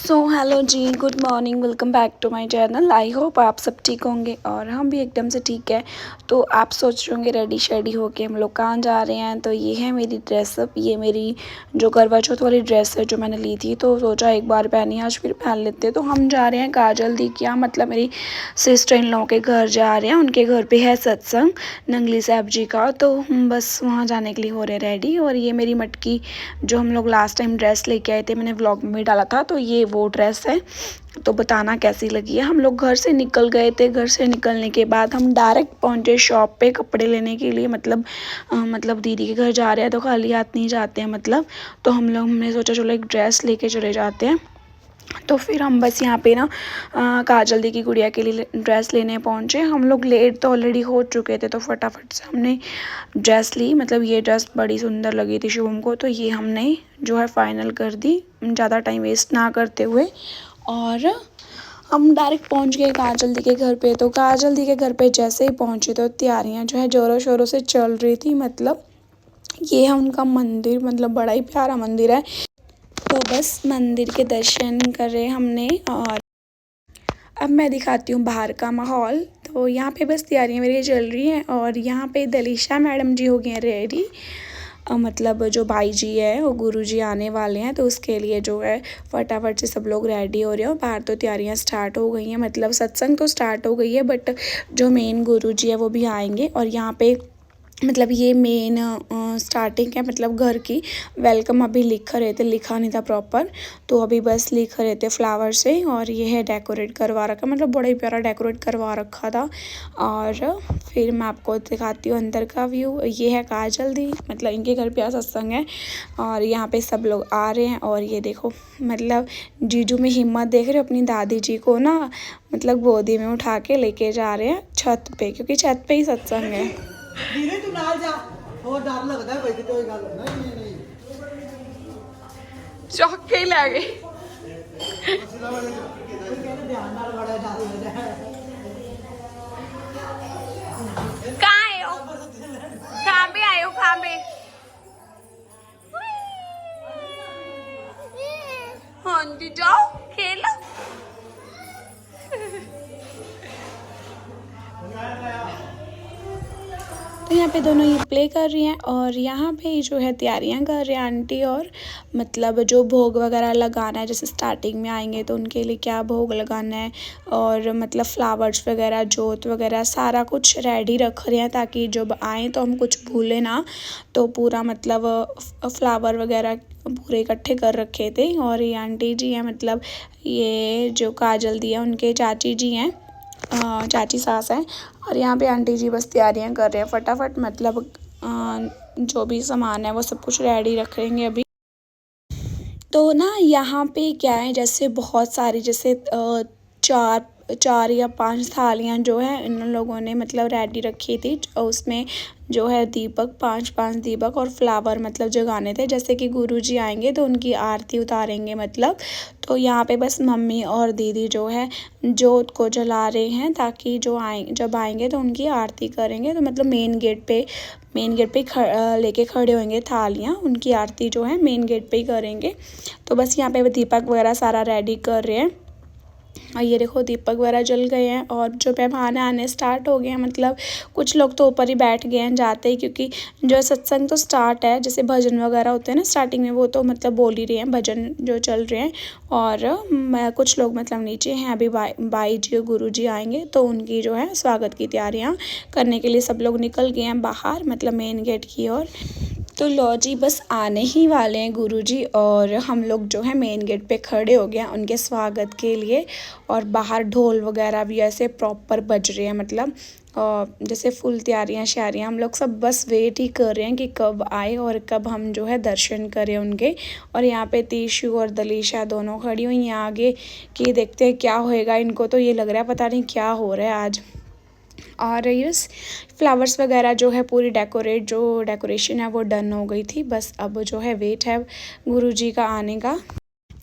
सो hello जी, good morning, welcome back to my channel. I hope आप सब ठीक होंगे और हम भी एकदम से ठीक है। तो आप सोच रहे होंगे रेडी शेडी होके हम लोग कहाँ जा रहे हैं। तो ये है मेरी ड्रेसअप, ये मेरी जो करवा चौथ वाली ड्रेस है जो मैंने ली थी। तो सोचा एक बार पहनी, आज फिर पहन लेते। तो हम जा रहे हैं काजल दी क्या मतलब मेरी सिस्टर इन लॉ के घर जा रहे हैं। उनके घर पे है सत्संग नंगली साहब जी का। तो हम बस वहाँ जाने के लिए हो रहे रेडी। और ये मेरी मटकी जो हम लोग लास्ट टाइम ड्रेस लेके आए थे, मैंने व्लॉग में भी डाला था। तो ये वो ड्रेस है, तो बताना कैसी लगी है। हम लोग घर से निकल गए थे। घर से निकलने के बाद हम डायरेक्ट पहुंचे शॉप पे कपड़े लेने के लिए। मतलब दीदी के घर जा रहे हैं तो खाली हाथ नहीं जाते हैं तो हमने सोचा चलो एक ड्रेस लेके चले जाते हैं। तो फिर हम बस यहाँ पे ना काजल दी की गुड़िया के लिए ड्रेस लेने पहुँचे। हम लोग लेट तो ऑलरेडी हो चुके थे, तो फटाफट से हमने ड्रेस ली। मतलब ये ड्रेस बड़ी सुंदर लगी थी शुभम को, तो ये हमने जो है फाइनल कर दी ज़्यादा टाइम वेस्ट ना करते हुए। और हम डायरेक्ट पहुंच गए काजल दी के घर पे। तो काजल दी के घर पे जैसे ही पहुंचे तो तैयारियां जो है ज़ोरों शोरों से चल रही थी। ये है उनका मंदिर, बड़ा ही प्यारा मंदिर है। तो बस मंदिर के दर्शन करे हमने। और अब मैं दिखाती हूँ बाहर का माहौल। तो यहाँ पे बस तैयारियाँ मेरी चल रही हैं। और यहाँ पे दलीशा मैडम जी हो गई हैं रेडी। जो भाई जी है वो गुरु जी आने वाले हैं, तो उसके लिए जो है फटाफट से सब लोग रेडी हो रहे हैं। और बाहर तो तैयारियां स्टार्ट हो गई हैं। सत्संग तो स्टार्ट हो गई है, बट जो मेन गुरु जी है वो भी आएंगे। और यहाँ पे ये मेन स्टार्टिंग है घर की। वेलकम अभी लिख रहे थे, लिखा नहीं था प्रॉपर, तो अभी बस लिख रहे थे फ्लावर से। और ये है डेकोरेट करवा रखा, बड़ा ही प्यारा डेकोरेट करवा रखा था। और फिर मैं आपको दिखाती हूँ अंदर का व्यू। ये है काजल दी, इनके घर पे सत्संग है और यहाँ पे सब लोग आ रहे हैं। और ये देखो जीजू में हिम्मत देख रहे हो, अपनी दादी जी को ना गोदी में उठा के लेके जा रहे हैं छत पे, क्योंकि छत पे ही सत्संग है। धीरे तू नाल जा, और डर लगता है भाई तो कोई गल नहीं चौक के ही ले गए। ध्यान नाल बड़ा डर लगता है। कहाँ आए हो, कहाँ पे आए हो, कहाँ पे? हाँ जी, जाओ खेलो। तो यहाँ पे दोनों ये प्ले कर रही हैं। और यहाँ पे जो है तैयारियाँ कर रहे हैं आंटी। और जो भोग वगैरह लगाना है, जैसे स्टार्टिंग में आएंगे तो उनके लिए क्या भोग लगाना है। और फ्लावर्स वगैरह, जोत वगैरह सारा कुछ रेडी रख रहे हैं, ताकि जब आएँ तो हम कुछ भूलें ना। तो पूरा फ्लावर वगैरह पूरे इकट्ठे कर रखे थे। और ये आंटी जी हैं, ये जो काजल दी है उनके चाची जी हैं, चाची सास हैं। और यहाँ पे आंटी जी बस तैयारियां कर रहे हैं फटाफट। जो भी सामान है वो सब कुछ रेडी रखेंगे अभी। तो ना यहाँ पे क्या है, जैसे बहुत सारी चार या 5 थालियाँ जो है इन लोगों ने रेडी रखी थी। उसमें जो है दीपक, 5 दीपक और फ्लावर जगाने थे। जैसे कि गुरुजी आएंगे तो उनकी आरती उतारेंगे। तो यहाँ पे बस मम्मी और दीदी जो है जोत को जला रहे हैं, ताकि जब आएंगे तो उनकी आरती करेंगे। तो मेन गेट पे लेके खड़े होंगे थालियाँ, उनकी आरती जो है मेन गेट पे ही करेंगे। तो बस यहाँ पे दीपक वगैरह सारा रेडी कर रहे हैं। और ये देखो दीपक वगैरह जल गए हैं। और जो मेहमान आने स्टार्ट हो गए हैं, कुछ लोग तो ऊपर ही बैठ गए हैं जाते ही, क्योंकि जो सत्संग तो स्टार्ट है, जैसे भजन वगैरह होते हैं ना स्टार्टिंग में, वो तो बोल ही रहे हैं, भजन जो चल रहे हैं। और कुछ लोग नीचे हैं। अभी बाई जी और गुरु जी आएंगे तो उनकी जो है स्वागत की तैयारियाँ करने के लिए सब लोग निकल गए हैं बाहर, मेन गेट की ओर। तो लो जी, बस आने ही वाले हैं गुरुजी। और हम लोग जो है मेन गेट पे खड़े हो गए हैं उनके स्वागत के लिए। और बाहर ढोल वगैरह भी ऐसे प्रॉपर बज रहे हैं, जैसे फुल तैयारियां श्यारियाँ। हम लोग सब बस वेट ही कर रहे हैं कि कब आए और कब हम जो है दर्शन करें उनके। और यहाँ पे तीशु और दलीशा दोनों खड़ी हुई हैं आगे, कि देखते हैं क्या होएगा। इनको तो ये लग रहा है पता नहीं क्या हो रहा है आज। और यस, फ्लावर्स वगैरह जो है पूरी डेकोरेशन है वो डन हो गई थी। बस अब जो है वेट है गुरुजी का आने का।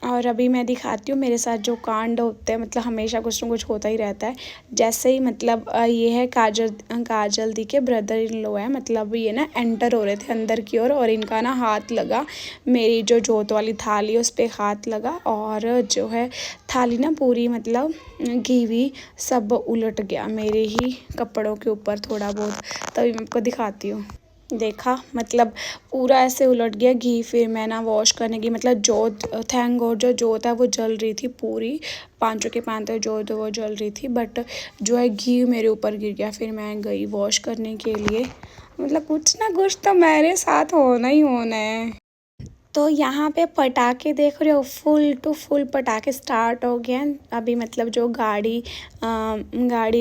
और अभी मैं दिखाती हूँ मेरे साथ जो कांड होते हैं, मतलब हमेशा कुछ ना कुछ होता ही रहता है। जैसे ही मतलब ये है काजल दी के ब्रदर इन लो है, मतलब ये ना एंटर हो रहे थे अंदर की ओर और इनका ना हाथ लगा, मेरी जो जोत वाली थाली है उस पर हाथ लगा और जो है थाली ना पूरी मतलब घी सब उलट गया मेरे ही कपड़ों के ऊपर थोड़ा बहुत। तभी मैं आपको दिखाती हूँ। देखा, मतलब पूरा ऐसे उलट गया घी। फिर मैं ना वॉश करने की मतलब जोत, थैंक गॉड जो जोत है वो जल रही थी पूरी, पांचों के पांचों जोत वो जल रही थी, बट जो है घी मेरे ऊपर गिर गया। फिर मैं गई वॉश करने के लिए। मतलब कुछ ना कुछ तो मेरे साथ होना ही होना है। तो यहाँ पे पटाखे देख रहे हो, फुल टू फुल पटाखे स्टार्ट हो गए हैं अभी। मतलब जो गाड़ी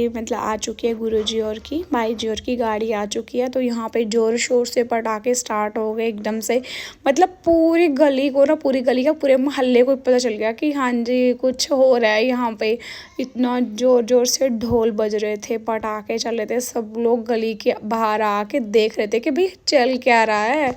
मतलब आ चुकी है गुरुजी और की, भाई जी और की गाड़ी आ चुकी है। तो यहाँ पे ज़ोर शोर से पटाखे स्टार्ट हो गए एकदम से। मतलब पूरी गली को ना, पूरी गली का पूरे मोहल्ले को पता चल गया कि हाँ जी कुछ हो रहा है यहाँ पे। इतना ज़ोर ज़ोर से ढोल बज रहे थे, पटाखे चल रहे थे, सब लोग गली के बाहर आके देख रहे थे कि भाई चल क्या रहा है।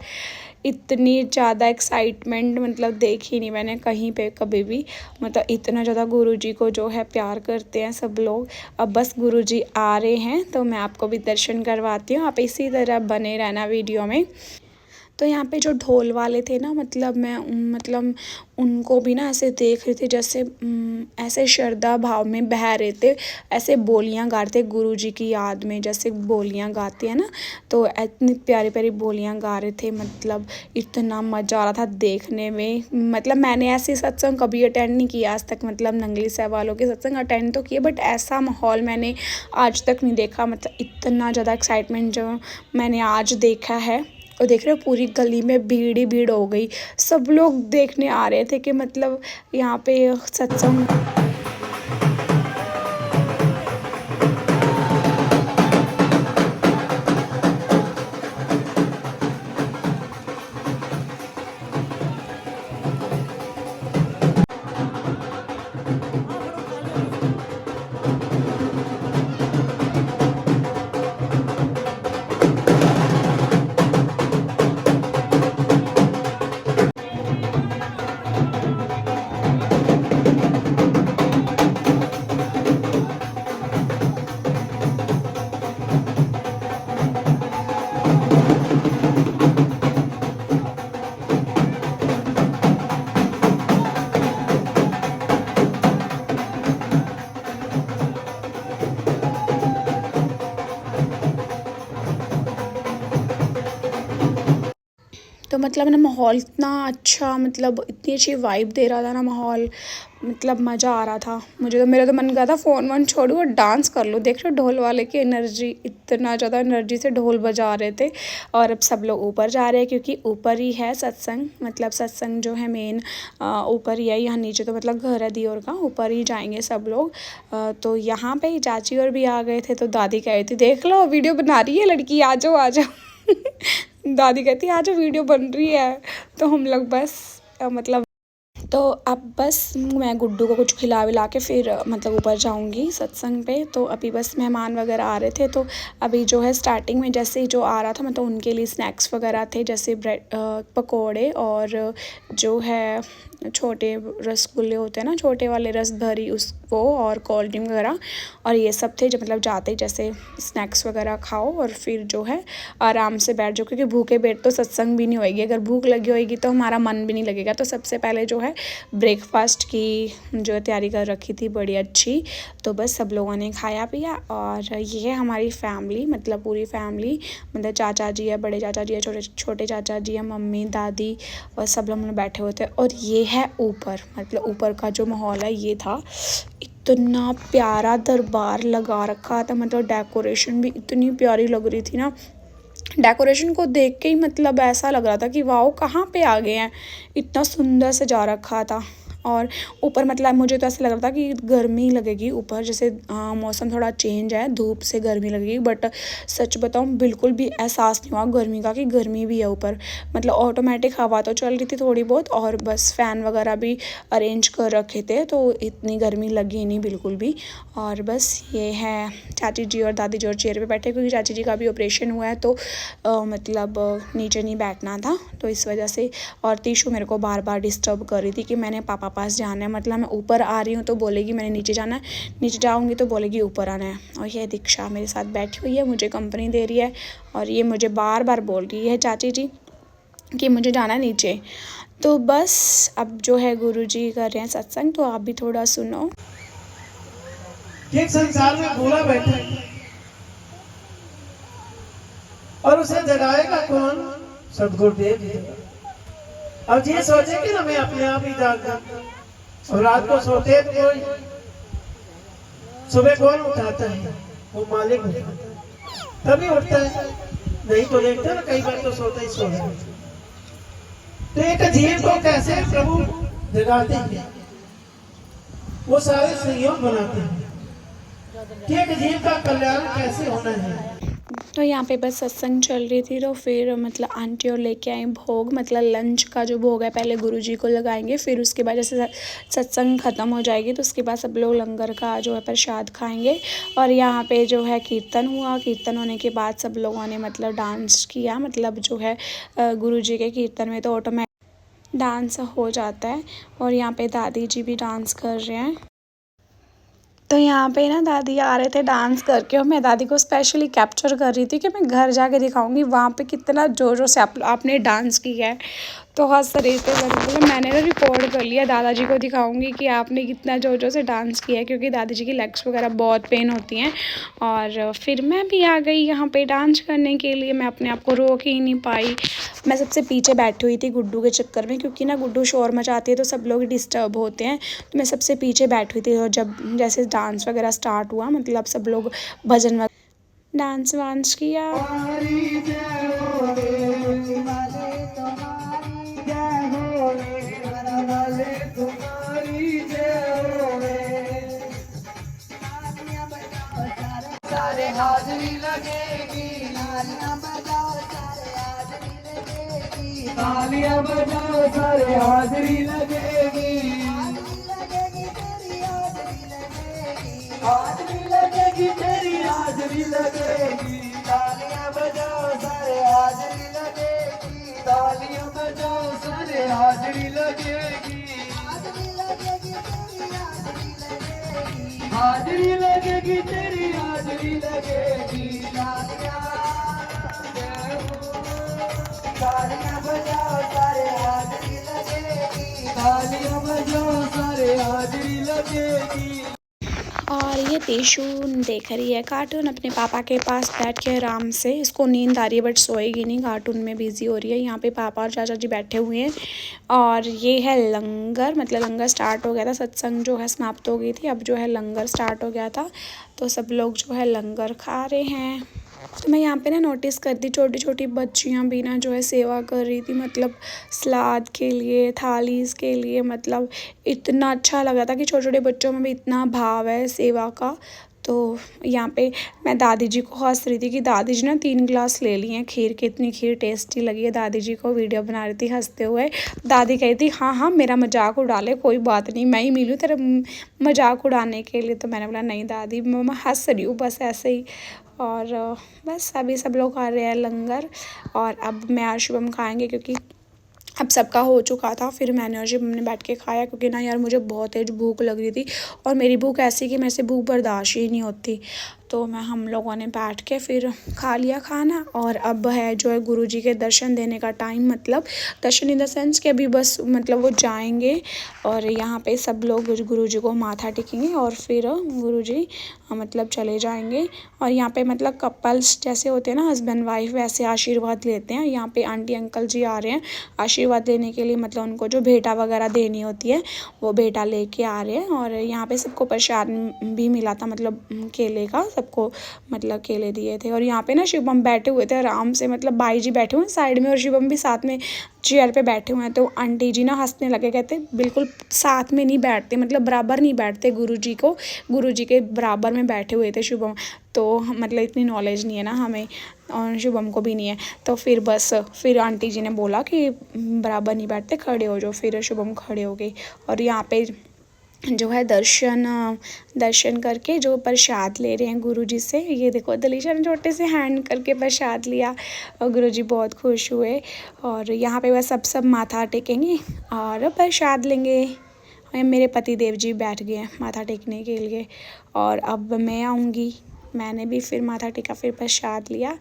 इतनी ज़्यादा एक्साइटमेंट मतलब देखी नहीं मैंने कहीं पे कभी भी। मतलब इतना ज़्यादा गुरुजी को जो है प्यार करते हैं सब लोग। अब बस गुरुजी आ रहे हैं तो मैं आपको भी दर्शन करवाती हूँ, आप इसी तरह बने रहना वीडियो में। तो यहाँ पे जो ढोल वाले थे ना, मतलब मैं मतलब उनको भी ना ऐसे देख रही थी जैसे ऐसे श्रद्धा भाव में बह रहे थे, ऐसे बोलियाँ गा रहे थे गुरुजी की याद में, जैसे बोलियाँ गाते हैं ना, तो इतनी प्यारी प्यारी बोलियाँ गा रहे थे। मतलब इतना मज़ा आ रहा था देखने में। मतलब मैंने ऐसे सत्संग कभी अटेंड नहीं किया आज तक, मतलब नंगली साहब वालों के सत्संग अटेंड तो किए, बट ऐसा माहौल मैंने आज तक नहीं देखा। मतलब इतना ज़्यादा एक्साइटमेंट जो मैंने आज देखा है। और देख रहे हो पूरी गली में भीड़ ही भीड़ हो गई, सब लोग देखने आ रहे थे कि मतलब यहाँ पे सत्संग। तो मतलब ना माहौल इतना अच्छा, मतलब इतनी अच्छी वाइब दे रहा था ना माहौल, मतलब मज़ा आ रहा था मुझे। तो मेरा तो मन कर था फ़ोन वन छोड़ूँ और डांस कर लूँ। देख रहे हो ढोल वाले की एनर्जी, इतना ज़्यादा एनर्जी से ढोल बजा रहे थे। और अब सब लोग ऊपर जा रहे हैं क्योंकि ऊपर ही है सत्संग, मतलब सत्संग जो है मेन ऊपर ही है। यहाँ नीचे तो मतलब घर है दियोर का, ऊपर ही जाएंगे सब लोग। तो यहाँ पे चाची और भी आ गए थे। तो दादी कह रही थी देख लो वीडियो बना रही है लड़की, आ जाओ आ जाओ। दादी कहती आज वीडियो बन रही है। तो हम लोग बस मतलब, तो अब बस मैं गुड्डू को कुछ खिला विला के फिर मतलब ऊपर जाऊंगी सत्संग पे। तो अभी बस मेहमान वगैरह आ रहे थे। तो अभी जो है स्टार्टिंग में जैसे ही जो आ रहा था मतलब उनके लिए स्नैक्स वगैरह थे, जैसे ब्रेड पकोड़े और जो है छोटे रसगुल्ले होते हैं ना, छोटे वाले रस भरी उस वो, और कोल्ड ड्रिंक वगैरह और ये सब थे। जो मतलब जाते ही जैसे स्नैक्स वगैरह खाओ और फिर जो है आराम से बैठ जाओ, क्योंकि भूखे पेट तो सत्संग भी नहीं होएगी। अगर भूख लगी होएगी तो हमारा मन भी नहीं लगेगा। तो सबसे पहले जो है ब्रेकफास्ट की जो तैयारी कर रखी थी बड़ी अच्छी। तो बस सब लोगों ने खाया पिया। और ये है हमारी फैमिली, मतलब पूरी फैमिली, मतलब चाचा जी है, बड़े चाचा जी है, छोटे छोटे चाचा जी है, मम्मी दादी और सब लोग बैठे हुए थे। और ये है ऊपर, मतलब ऊपर का जो माहौल है ये था। इतना प्यारा दरबार लगा रखा था, मतलब डेकोरेशन भी इतनी प्यारी लग रही थी ना। डेकोरेशन को देख के ही मतलब ऐसा लग रहा था कि वाओ कहाँ पे आ गए हैं, इतना सुंदर सजा रखा था। और ऊपर मतलब मुझे तो ऐसा लग रहा था कि गर्मी लगेगी ऊपर, जैसे मौसम थोड़ा चेंज है, धूप से गर्मी लगेगी, बट सच बताऊँ बिल्कुल भी एहसास नहीं हुआ गर्मी का कि गर्मी भी है ऊपर। मतलब ऑटोमेटिक हवा तो चल रही थी थोड़ी बहुत, और बस फ़ैन वगैरह भी अरेंज कर रखे थे, तो इतनी गर्मी लगी नहीं बिल्कुल भी। और बस ये है चाची जी और दादी जी और चेयर पे बैठे, क्योंकि चाची जी का भी ऑपरेशन हुआ है तो मतलब नीचे नहीं बैठना था, तो इस वजह से। और तीशु मेरे को बार बार डिस्टर्ब कर रही थी कि मैंने पापा वापस जाना है, मतलब मैं ऊपर आ रही हूँ तो बोलेगी मैंने नीचे जाना है, नीचे जाऊँगी तो बोलेगी ऊपर आना है। और ये दीक्षा मेरे साथ बैठी हुई है, मुझे कंपनी दे रही है और ये मुझे बार बार बोल रही है चाची जी कि मुझे जाना है नीचे। तो बस अब जो है गुरुजी कर रहे हैं सत्संग, तो आप भी थोड़ा सुनो। कि संसार में भूला बैठा है और उसे जगाएगा कौन? सदगुरुदेव जी। अब ये सोचे कि ना मैं अपने आप ही जाग जाता, और रात को सोते तो कोई, सुबह कौन उठाता है? वो मालिक उठाता है, तभी उठता है, नहीं तो देखते ना कई बार तो सोता ही सो जाता। तो एक जीव को कैसे प्रभु जगाते हैं, वो सारे संयोग बनाते हैं कि एक जीव का कल्याण कैसे होना है। तो यहाँ पे बस सत्संग चल रही थी, तो फिर मतलब आंटी और लेके आई भोग, मतलब लंच का जो भोग है पहले गुरुजी को लगाएंगे, फिर उसके बाद जैसे सत्संग ख़त्म हो जाएगी तो उसके बाद सब लोग लंगर का जो है प्रसाद खाएंगे। और यहाँ पे जो है कीर्तन हुआ, कीर्तन होने के बाद सब लोगों ने मतलब डांस किया, मतलब जो है गुरुजी के कीर्तन में तो ऑटोमेटिक डांस हो जाता है। और यहाँ पे दादी जी भी डांस कर रहे हैं। तो यहाँ पे ना दादी आ रहे थे डांस करके, और मैं दादी को स्पेशली कैप्चर कर रही थी कि मैं घर जाके दिखाऊंगी वहाँ पे कितना ज़ोरों से आपने डांस किया है। तो हंस रही थे, बोले मैंने ना रिकॉर्ड कर लिया, दादाजी को दिखाऊंगी कि आपने कितना ज़ोरों से डांस किया है, क्योंकि दादी जी की लेग्स वगैरह बहुत पेन होती हैं। और फिर मैं भी आ गई यहाँ पे डांस करने के लिए, मैं अपने आप को रोक ही नहीं पाई। मैं सबसे पीछे बैठी हुई थी गुड्डू के चक्कर में, क्योंकि ना गुड्डू शोर मचाती है तो सब लोग डिस्टर्ब होते हैं, तो मैं सबसे पीछे बैठी हुई थी। और जब जैसे डांस वगैरह स्टार्ट हुआ, मतलब सब लोग भजन वगैरह डांस वांस किया। सारे हाजरी लगेगी, तालियां बजाओ सारे हाजरी लगेगी, हाजरी लगेगी तेरी हाजरी लगेगी, तालियां बजाओ सारे हाजरी लगेगी, तालियां बजाओ सारे हाजरी लगेगी, हाजरी लगेगी तेरी हाजरी लगेगी, तालियां बजाओ सारे हाजरी लगेगी, तालियां बजाओ सारे हाजरी लगेगी। और ये देशू देख रही है कार्टून अपने पापा के पास बैठ के आराम से, इसको नींद आ रही है बट सोएगी नहीं, कार्टून में बिजी हो रही है। यहाँ पे पापा और चाचा जी बैठे हुए हैं। और ये है लंगर, मतलब लंगर स्टार्ट हो गया था, सत्संग जो है समाप्त हो गई थी, अब जो है लंगर स्टार्ट हो गया था, तो सब लोग जो है लंगर खा रहे हैं। तो मैं यहाँ पे ना नोटिस कर दी छोटी छोटी बच्चियाँ भी ना जो है सेवा कर रही थी, मतलब सलाद के लिए, थालीज़ के लिए, मतलब इतना अच्छा लगा था कि छोटे छोटे बच्चों में भी इतना भाव है सेवा का। तो यहाँ पे मैं दादी जी को हंस रही थी कि दादी जी ना 3 गिलास ले लिए हैं खीर की, इतनी खीर टेस्टी लगी है। दादी जी को वीडियो बना रही थी हंसते हुए, दादी कही थी हाँ हाँ मेरा मजाक उड़ा ले, कोई बात नहीं, मैं ही मिलूँ तेरा मजाक उड़ाने के लिए। तो मैंने बोला नहीं दादी, मैं हंस रही हूँ बस ऐसे ही। और बस अभी सब लोग खा रहे हैं लंगर, और अब मैं और शुभम खाएंगे, क्योंकि अब सबका हो चुका था। फिर मैंने और शुभम ने बैठ के खाया, क्योंकि ना यार मुझे बहुत तेज भूख लग रही थी, और मेरी भूख ऐसी कि मेरे से भूख बर्दाश्त ही नहीं होती। तो हम लोगों ने बैठ के फिर खा लिया खाना। और अब है जो है गुरुजी के दर्शन देने का टाइम, मतलब दर्शन इन द सेंस कि अभी बस मतलब वो जाएंगे और यहाँ पे सब लोग गुरुजी को माथा टेकेंगे और फिर गुरुजी मतलब चले जाएंगे। और यहाँ पे मतलब कपल्स जैसे होते हैं ना, हस्बैंड वाइफ, वैसे आशीर्वाद लेते हैं। यहाँ पे आंटी अंकल जी आ रहे हैं आशीर्वाद लेने के लिए, मतलब उनको जो भेंटा वगैरह देनी होती है वो भेंटा लेके आ रहे हैं। और यहाँ पे सबको प्रसाद भी मिला था, मतलब केले का, सबको मतलब केले दिए थे। और यहाँ पे ना शिवम बैठे हुए थे आराम से, मतलब बाई जी बैठे हुए साइड में और शिवम भी साथ में चेयर पे बैठे हुए हैं। तो आंटी जी ना हंसने लगे, कहते बिल्कुल साथ में नहीं बैठते, मतलब बराबर नहीं बैठते गुरुजी के बराबर में बैठे हुए थे शुभम। तो मतलब इतनी नॉलेज नहीं है ना हमें, और शुभम को भी नहीं है। तो फिर आंटी जी ने बोला कि बराबर नहीं बैठते, खड़े हो जाओ। फिर शुभम खड़े हो गए और यहाँ पे जो है दर्शन करके जो प्रसाद ले रहे हैं गुरुजी से। ये देखो दलीशा ने छोटे से हैंड करके प्रसाद लिया और गुरुजी बहुत खुश हुए। और यहाँ पे बस सब माथा टेकेंगे और प्रसाद लेंगे। मेरे पति देव जी बैठ गए हैं माथा टेकने के लिए और अब मैं आऊँगी। मैंने भी फिर माथा टेका, फिर प्रसाद लिया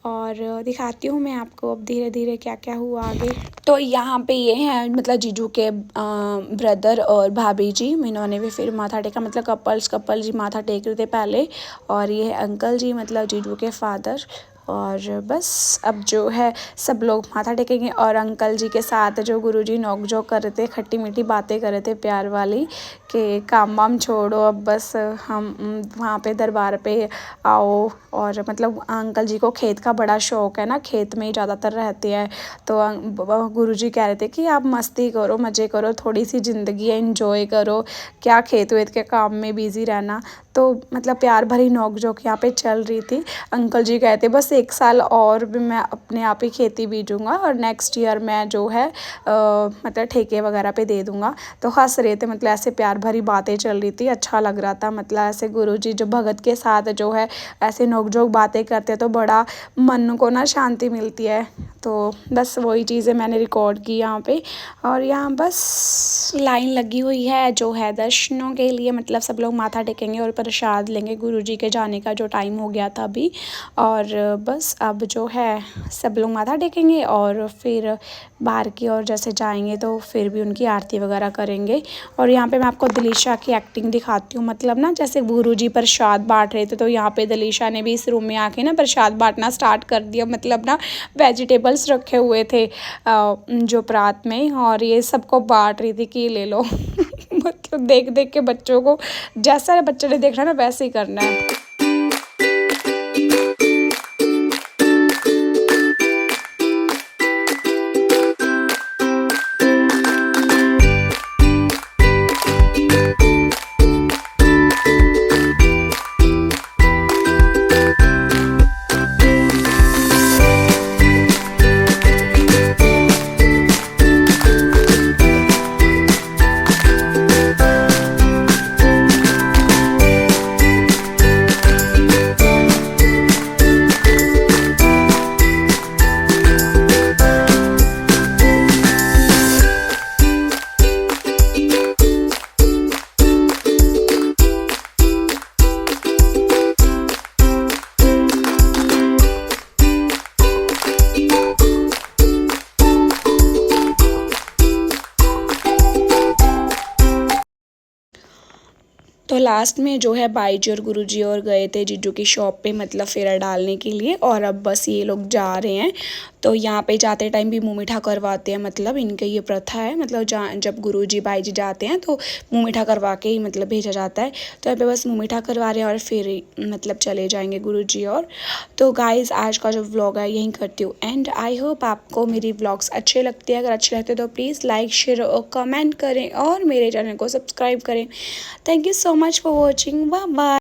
और दिखाती हूँ मैं आपको अब धीरे धीरे क्या क्या हुआ आगे। तो यहाँ पे ये हैं मतलब जीजू के ब्रदर और भाभी जी, इन्होंने भी फिर माथा टेका, मतलब कपल जी माथा टेक रहे थे पहले। और ये है अंकल जी मतलब जीजू के फादर। और बस अब जो है सब लोग माथा टेकेंगे और अंकल जी के साथ जो गुरुजी नोक झोंक कर रहे थे, खट्टी मीठी बातें कर रहे थे प्यार वाली कि काम वाम छोड़ो, अब बस हम वहाँ पे दरबार पे आओ। और मतलब अंकल जी को खेत का बड़ा शौक है ना, खेत में ही ज़्यादातर रहते हैं। तो गुरुजी कह रहे थे कि आप मस्ती करो, मज़े करो, थोड़ी सी ज़िंदगी है, इंजॉय करो, क्या खेत वेत के काम में बिज़ी रहना। तो मतलब प्यार भरी नोक झोंक यहाँ पे चल रही थी। अंकल जी कहते बस 1 साल और भी मैं अपने आप ही खेती बीजूँगा और नेक्स्ट ईयर मैं जो है मतलब ठेके वगैरह पे दे दूँगा। तो हंस रहे थे, मतलब ऐसे प्यार भरी बातें चल रही थी, अच्छा लग रहा था। मतलब ऐसे गुरुजी जो भगत के साथ जो है ऐसे नोक झोंक बातें करते तो बड़ा मन को ना शांति मिलती है। तो बस वही चीज़ें मैंने रिकॉर्ड की यहाँ पे। और यहाँ बस लाइन लगी हुई है जो है दर्शनों के लिए, मतलब सब लोग माथा टेकेंगे और प्रसाद लेंगे। गुरुजी के जाने का जो टाइम हो गया था अभी। और बस अब जो है सब लोग माथा टेकेंगे और फिर बाहर की ओर जैसे जाएंगे तो फिर भी उनकी आरती वगैरह करेंगे। और यहाँ पे मैं आपको दलीशा की एक्टिंग दिखाती हूँ। मतलब ना जैसे गुरुजी प्रसाद बांट रहे थे तो यहाँ पे दलीशा ने भी इस रूम में आके ना प्रसाद बांटना स्टार्ट कर दिया। मतलब ना वेजिटेबल्स रखे हुए थे जो परात में, और ये सबको बांट रही थी कि ले लो। मतलब देख देख के बच्चों को, जैसा बच्चे ने देखना ना वैसे ही करना है। तो लास्ट में जो है बाई जी और गुरुजी और गए थे जीजू की शॉप पे, मतलब फेरा डालने के लिए। और अब बस ये लोग जा रहे हैं। तो यहाँ पे जाते टाइम भी मुँह मीठा करवाते हैं, मतलब इनके ये प्रथा है। मतलब जब गुरुजी बाई जी जाते हैं तो मुँह मीठा करवा के ही मतलब भेजा जाता है। तो यहाँ पे बस मुँह मीठा करवा रहे हैं और फिर मतलब चले जाएंगे गुरुजी। और तो गाइज़ आज का जो व्लॉग है यहीं करती हूँ एंड आई होप आपको मेरी व्लॉग्स अच्छे लगते हैं। अगर अच्छे लगते तो प्लीज़ लाइक शेयर और कमेंट करें और मेरे चैनल को सब्सक्राइब करें। Thank you so much for watching. Bye bye.